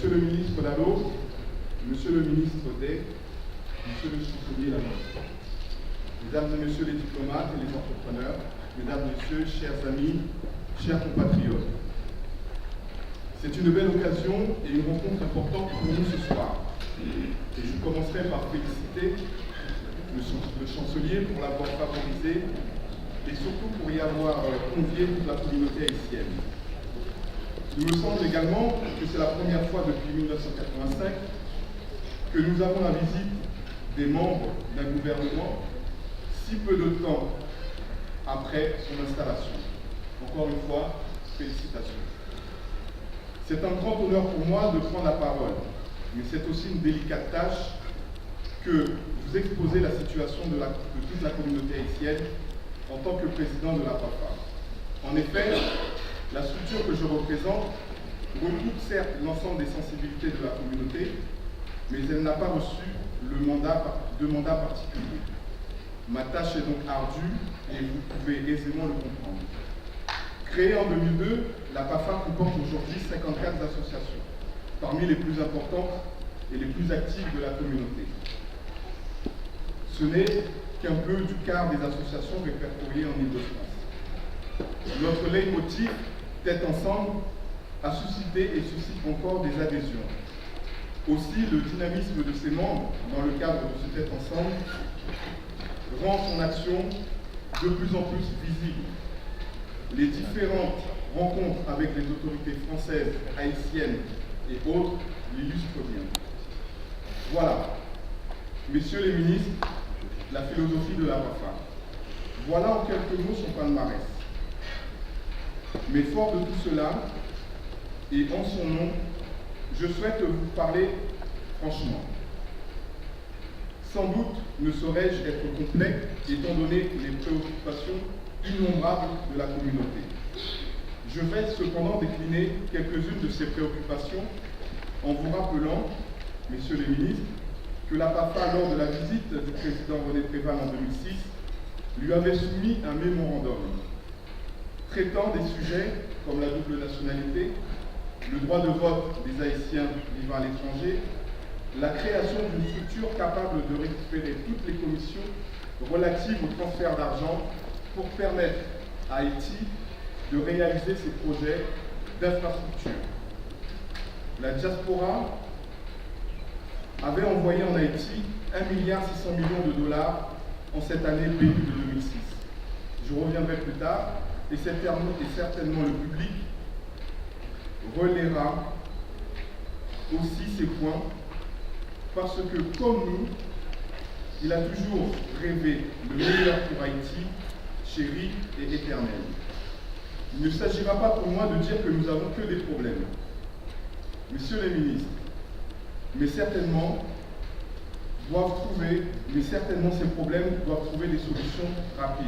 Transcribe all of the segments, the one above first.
Monsieur le ministre Dallot, Monsieur le ministre Day, Monsieur le chancelier Lamotte, Mesdames et Messieurs les diplomates et les entrepreneurs, Mesdames, Messieurs, chers amis, chers compatriotes, c'est une belle occasion et une rencontre importante pour nous ce soir. Et je commencerai par féliciter le chancelier pour l'avoir favorisé et surtout pour y avoir convié toute la communauté haïtienne. Il me semble également que c'est la première fois depuis 1985 que nous avons la visite des membres d'un gouvernement si peu de temps après son installation. Encore une fois, félicitations. C'est un grand honneur pour moi de prendre la parole, mais c'est aussi une délicate tâche que vous exposez la situation de toute la communauté haïtienne en tant que président de la PAFA. En effet, la structure que je représente regroupe certes l'ensemble des sensibilités de la communauté, mais elle n'a pas reçu de mandat particulier. Ma tâche est donc ardue et vous pouvez aisément le comprendre. Créée en 2002, la PAFA comporte aujourd'hui 54 associations, parmi les plus importantes et les plus actives de la communauté. Ce n'est qu'un peu du quart des associations répertoriées en Île-de-France. Notre leitmotiv, Tête ensemble, a suscité et suscite encore des adhésions. Aussi, le dynamisme de ses membres, dans le cadre de ce Tête ensemble, rend son action de plus en plus visible. Les différentes rencontres avec les autorités françaises, haïtiennes et autres l'illustrent bien. Voilà, messieurs les ministres, la philosophie de la PAFA. Voilà en quelques mots son palmarès. Mais fort de tout cela, et en son nom, je souhaite vous parler franchement. Sans doute ne saurais-je être complet, étant donné les préoccupations innombrables de la communauté. Je vais cependant décliner quelques-unes de ces préoccupations en vous rappelant, messieurs les ministres, que la PAFA, lors de la visite du président René Préval en 2006, lui avait soumis un mémorandum traitant des sujets comme la double nationalité, le droit de vote des Haïtiens vivant à l'étranger, la création d'une structure capable de récupérer toutes les commissions relatives au transfert d'argent pour permettre à Haïti de réaliser ses projets d'infrastructure. La diaspora avait envoyé en Haïti 1,6 milliard de dollars en cette année bénie de 2006. Je reviendrai plus tard, et certainement le public relaiera aussi ces points, parce que, comme nous, il a toujours rêvé le meilleur pour Haïti, chéri et éternel. Il ne s'agira pas pour moi de dire que nous avons que des problèmes. Messieurs les ministres, mais certainement ces problèmes doivent trouver des solutions rapides,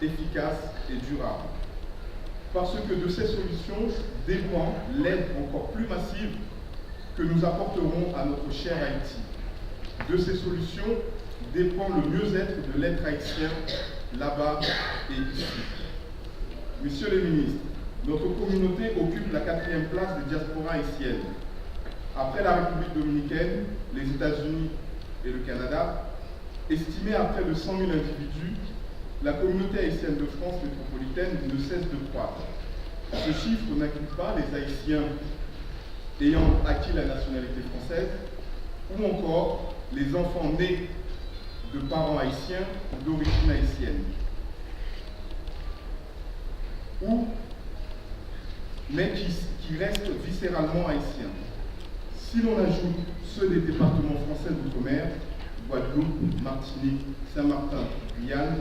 efficaces et durables. Parce que de ces solutions dépend l'aide encore plus massive que nous apporterons à notre cher Haïti. De ces solutions dépend le mieux-être de l'être haïtien là-bas et ici. Messieurs les ministres, notre communauté occupe la 4e place des diasporas haïtiennes. Après la République dominicaine, les États-Unis et le Canada, estimée à près de 100 000 individus, la communauté haïtienne de France métropolitaine ne cesse de croître. Ce chiffre n'inclut pas les Haïtiens ayant acquis la nationalité française ou encore les enfants nés de parents haïtiens ou d'origine haïtienne, mais qui restent viscéralement haïtiens. Si l'on ajoute ceux des départements français d'outre-mer, Guadeloupe, Martinique, Saint-Martin, Guyane,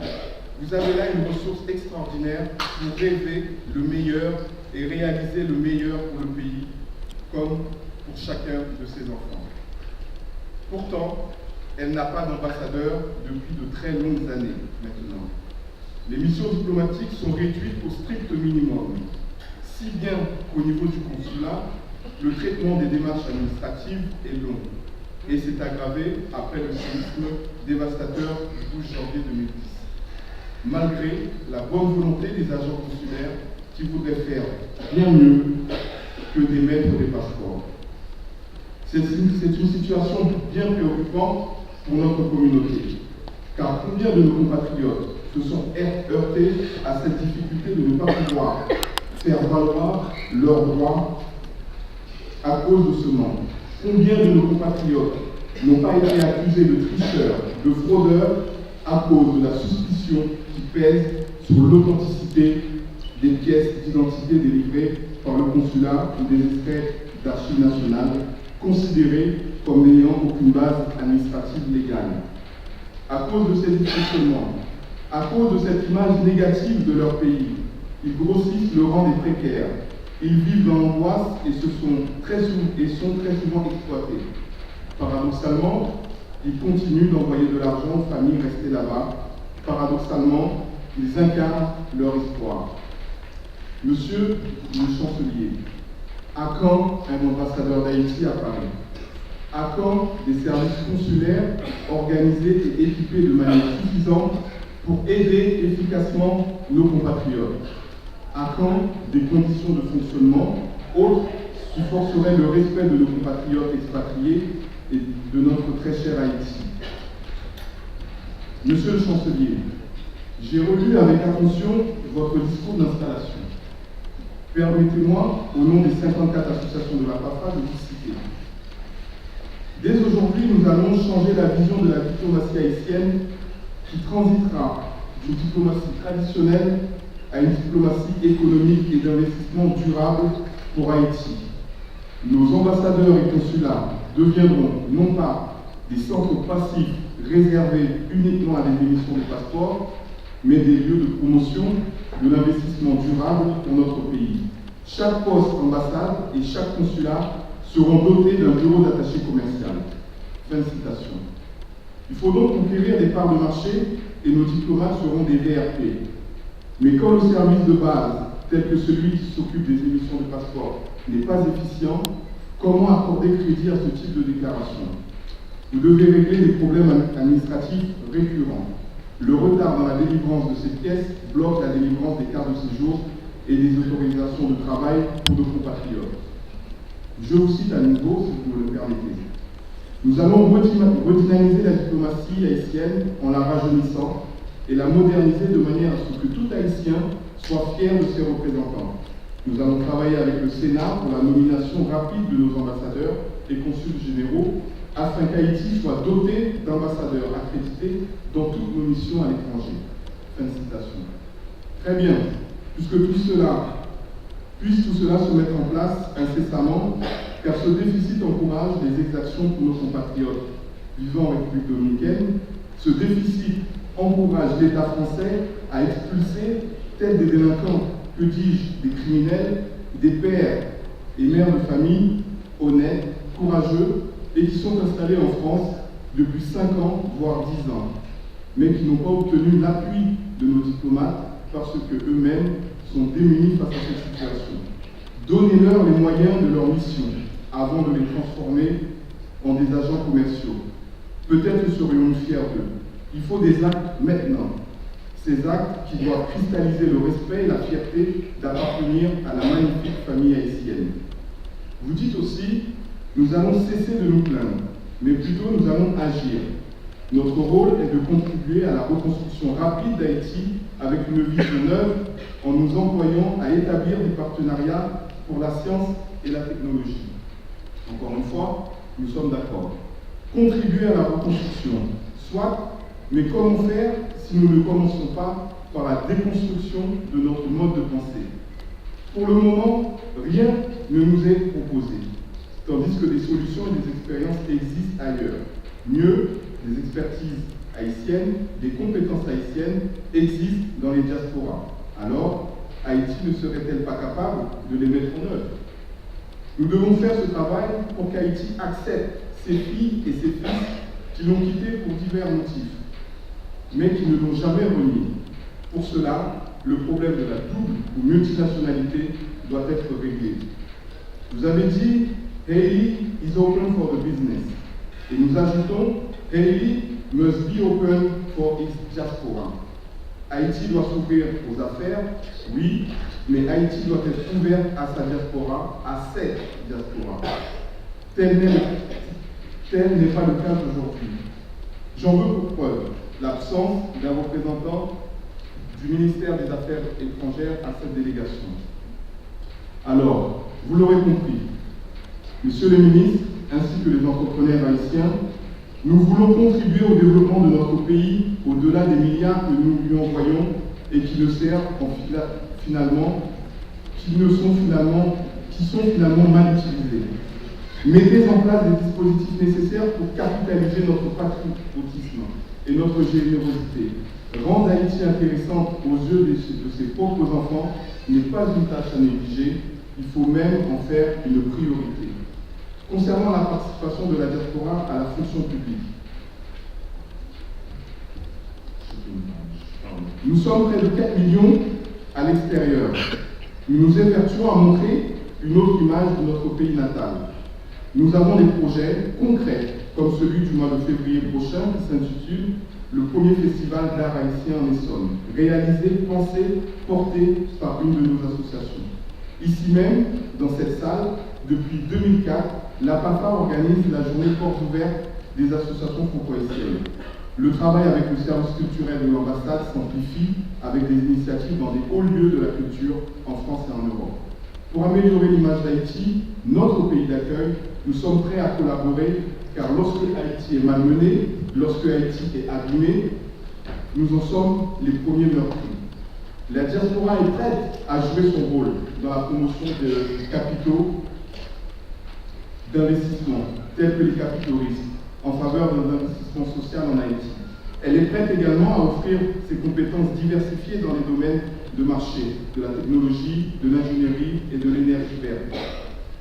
vous avez là une ressource extraordinaire pour rêver le meilleur et réaliser le meilleur pour le pays, comme pour chacun de ses enfants. Pourtant, elle n'a pas d'ambassadeur depuis de très longues années maintenant. Les missions diplomatiques sont réduites au strict minimum, si bien qu'au niveau du consulat, le traitement des démarches administratives est long et s'est aggravé après le séisme dévastateur du 12 janvier 2010. Malgré la bonne volonté des agents consulaires qui voudraient faire bien mieux que d'émettre des passeports. C'est une situation bien préoccupante pour notre communauté, car combien de nos compatriotes se sont heurtés à cette difficulté de ne pas pouvoir faire valoir leurs droits à cause de ce manque. Combien de nos compatriotes n'ont pas été accusés de tricheurs, de fraudeurs, à cause de la suspicion qui pèse sur l'authenticité des pièces d'identité délivrées par le consulat ou des extraits d'archives nationales, considérés comme n'ayant aucune base administrative légale. À cause de ces dysfonctionnements, à cause de cette image négative de leur pays, ils grossissent le rang des précaires. Ils vivent dans l'angoisse et sont très souvent exploités. Paradoxalement, ils continuent d'envoyer de l'argent aux familles restées là-bas. Paradoxalement, ils incarnent leur espoir. Monsieur le chancelier, à quand un ambassadeur d'Haïti à Paris? À quand des services consulaires organisés et équipés de manière suffisante pour aider efficacement nos compatriotes? À quand des conditions de fonctionnement autres qui forceraient le respect de nos compatriotes expatriés et de notre très cher Haïti? Monsieur le chancelier, j'ai relu avec attention votre discours d'installation. Permettez-moi, au nom des 54 associations de la PAFA, de vous citer. Dès aujourd'hui, nous allons changer la vision de la diplomatie haïtienne qui transitera d'une diplomatie traditionnelle à une diplomatie économique et d'investissement durable pour Haïti. Nos ambassadeurs et consulats deviendront non pas des centres passifs réservés uniquement à des émissions de passeports, mais des lieux de promotion de l'investissement durable pour notre pays. Chaque poste ambassade et chaque consulat seront dotés d'un bureau d'attaché commercial. Fin de citation. Il faut donc conquérir des parts de marché et nos diplomates seront des VRP. Mais quand le service de base, tel que celui qui s'occupe des émissions de passeport, n'est pas efficient, comment accorder crédit à ce type de déclaration? Vous devez régler des problèmes administratifs récurrents. Le retard dans la délivrance de ces pièces bloque la délivrance des cartes de séjour et des autorisations de travail pour nos compatriotes. Je vous cite à nouveau, si vous me le permettez. Nous allons redynamiser la diplomatie haïtienne en la rajeunissant et la moderniser de manière à ce que tout Haïtien soit fier de ses représentants. Nous allons travailler avec le Sénat pour la nomination rapide de nos ambassadeurs et consuls généraux afin qu'Haïti soit doté d'ambassadeurs accrédités dans toutes nos missions à l'étranger. Fin de citation. Très bien. Puisse tout cela se mettre en place incessamment, car ce déficit encourage des exactions pour nos compatriotes vivant en République dominicaine. Ce déficit encourage l'État français à expulser, tels des délinquants, que dis-je, des criminels, des pères et mères de famille honnêtes, courageux et qui sont installés en France depuis 5 ans, voire 10 ans, mais qui n'ont pas obtenu l'appui de nos diplomates parce qu'eux-mêmes sont démunis face à cette situation. Donnez-leur les moyens de leur mission avant de les transformer en des agents commerciaux. Peut-être serions-nous fiers d'eux. Il faut des actes maintenant. Ces actes qui doivent cristalliser le respect et la fierté d'appartenir à la magnifique famille haïtienne. Vous dites aussi, nous allons cesser de nous plaindre, mais plutôt nous allons agir. Notre rôle est de contribuer à la reconstruction rapide d'Haïti avec une vision neuve en nous employant à établir des partenariats pour la science et la technologie. Encore une fois, nous sommes d'accord. Contribuer à la reconstruction, soit, mais comment faire si nous ne commençons pas par la déconstruction de notre mode de pensée? Pour le moment, rien ne nous est proposé, tandis que des solutions et des expériences existent ailleurs. Mieux, des expertises haïtiennes, des compétences haïtiennes existent dans les diasporas. Alors, Haïti ne serait-elle pas capable de les mettre en œuvre? Nous devons faire ce travail pour qu'Haïti accepte ses filles et ses fils qui l'ont quitté pour divers motifs, mais qui ne l'ont jamais renié. Pour cela, le problème de la double ou multinationalité doit être réglé. Vous avez dit, Haiti is open for the business. Et nous ajoutons, Haiti must be open for its diaspora. Haïti doit s'ouvrir aux affaires, oui, mais Haïti doit être ouvert à sa diaspora, à cette diaspora. Tel n'est pas le cas aujourd'hui. J'en veux pour preuve l'absence d'un représentant du ministère des Affaires étrangères à cette délégation. Alors, vous l'aurez compris, Monsieur le ministre, ainsi que les entrepreneurs haïtiens, nous voulons contribuer au développement de notre pays au-delà des milliards que nous lui envoyons et qui ne servent qui sont finalement mal utilisés. Mettez en place des dispositifs nécessaires pour capitaliser notre patriotisme et notre générosité. Rendre Haïti intéressante aux yeux de ses propres enfants n'est pas une tâche à négliger, il faut même en faire une priorité. Concernant la participation de la diaspora à la fonction publique, nous sommes près de 4 millions à l'extérieur. Nous nous évertuons à montrer une autre image de notre pays natal. Nous avons des projets concrets, comme celui du mois de février prochain, qui s'intitule le premier festival d'art haïtien en Essonne, réalisé, pensé, porté par une de nos associations. Ici même, dans cette salle, depuis 2004, la PAFA organise la journée portes ouvertes des associations franco-haïtiennes. Le travail avec le service culturel de l'ambassade s'amplifie avec des initiatives dans des hauts lieux de la culture en France et en Europe. Pour améliorer l'image d'Haïti, notre pays d'accueil, nous sommes prêts à collaborer, car lorsque Haïti est malmené, lorsque Haïti est abîmé, nous en sommes les premiers meurtris. La diaspora est prête à jouer son rôle dans la promotion des capitaux d'investissement, tels que les capitaux risques, en faveur d'un investissement social en Haïti. Elle est prête également à offrir ses compétences diversifiées dans les domaines de marché, de la technologie, de l'ingénierie et de l'énergie verte.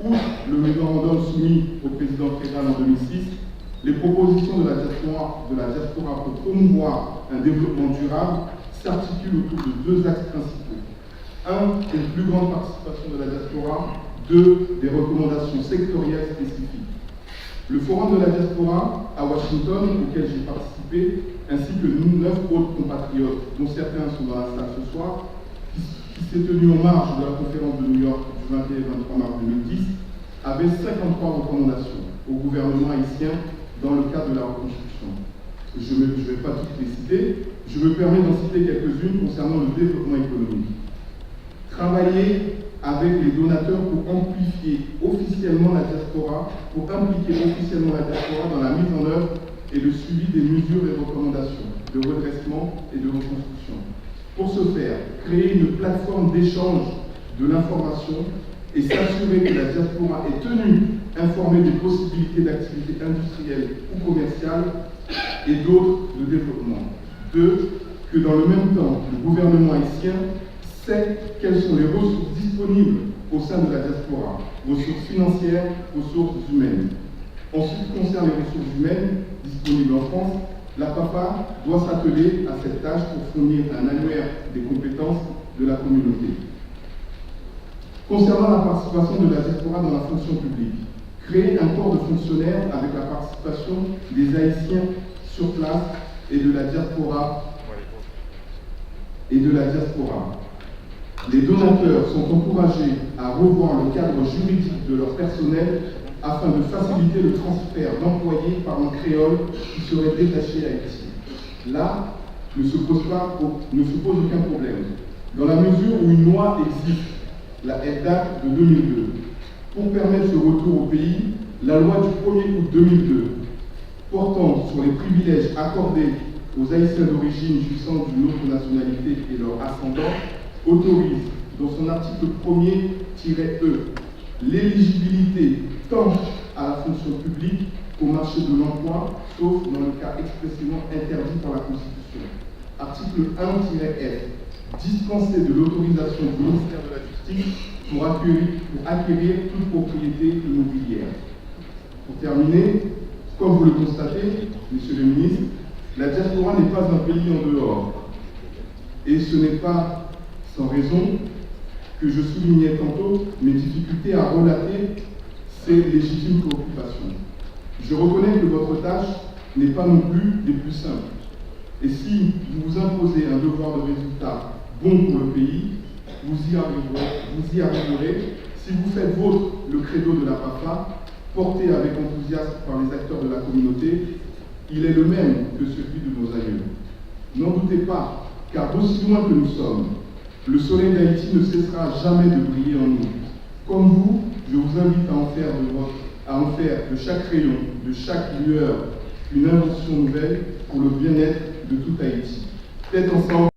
Outre le mémorandum soumis au président Crédal en 2006, les propositions de la diaspora pour promouvoir un développement durable s'articulent autour de deux axes principaux. Un, une plus grande participation de la diaspora. Deux, des recommandations sectorielles spécifiques. Le forum de la diaspora à Washington, auquel j'ai participé, ainsi que 9 autres compatriotes, dont certains sont dans la salle ce soir, qui s'est tenu en marge de la conférence de New York du 21 et 23 mars 2010, avait 53 recommandations au gouvernement haïtien dans le cadre de la reconstruction. Je ne vais pas toutes les citer, je me permets d'en citer quelques-unes concernant le développement économique. Travailler avec les donateurs pour amplifier officiellement la diaspora, pour impliquer officiellement la diaspora dans la mise en œuvre et le suivi des mesures et recommandations de redressement et de reconstruction. Pour ce faire, créer une plateforme d'échange de l'information et s'assurer que la diaspora est tenue informée des possibilités d'activités industrielles ou commerciales et d'autres de développement. Deux, que dans le même temps, le gouvernement haïtien sait quelles sont les ressources disponibles au sein de la diaspora, ressources financières, ressources humaines. En ce qui concerne les ressources humaines disponibles en France, la PAFA doit s'atteler à cette tâche pour fournir un annuaire des compétences de la communauté. Concernant la participation de la diaspora dans la fonction publique, créer un corps de fonctionnaires avec la participation des Haïtiens sur place et de la diaspora. Les donateurs sont encouragés à revoir le cadre juridique de leur personnel afin de faciliter le transfert d'employés par un créole qui serait détaché à Haïti. Là, ne se pose aucun problème, dans la mesure où une loi existe, elle date de 2002. Pour permettre ce retour au pays, la loi du 1er août 2002, portant sur les privilèges accordés aux Haïtiens d'origine jouissant d'une autre nationalité et leurs ascendants, autorise, dans son article 1er-E, l'éligibilité tant à la fonction publique qu'au marché de l'emploi, sauf dans le cas expressément interdit par la Constitution. Article 1-F, dispenser de l'autorisation du ministère de la Justice pour acquérir toute propriété immobilière. Pour terminer, comme vous le constatez, Monsieur le ministre, la diaspora n'est pas un pays en dehors. Et ce n'est pas sans raison que je soulignais tantôt mes difficultés à relater ces légitimes préoccupations. Je reconnais que votre tâche n'est pas non plus des plus simples. Et si vous vous imposez un devoir de résultat bon pour le pays, vous y arriverez. Si vous faites vôtre le credo de la PAFA, porté avec enthousiasme par les acteurs de la communauté, il est le même que celui de nos aïeux. N'en doutez pas, car d'aussi loin que nous sommes, le soleil d'Haïti ne cessera jamais de briller en nous. Comme vous, je vous invite à en faire de chaque rayon, de chaque lueur, une invention nouvelle pour le bien-être de tout Haïti. Tête ensemble.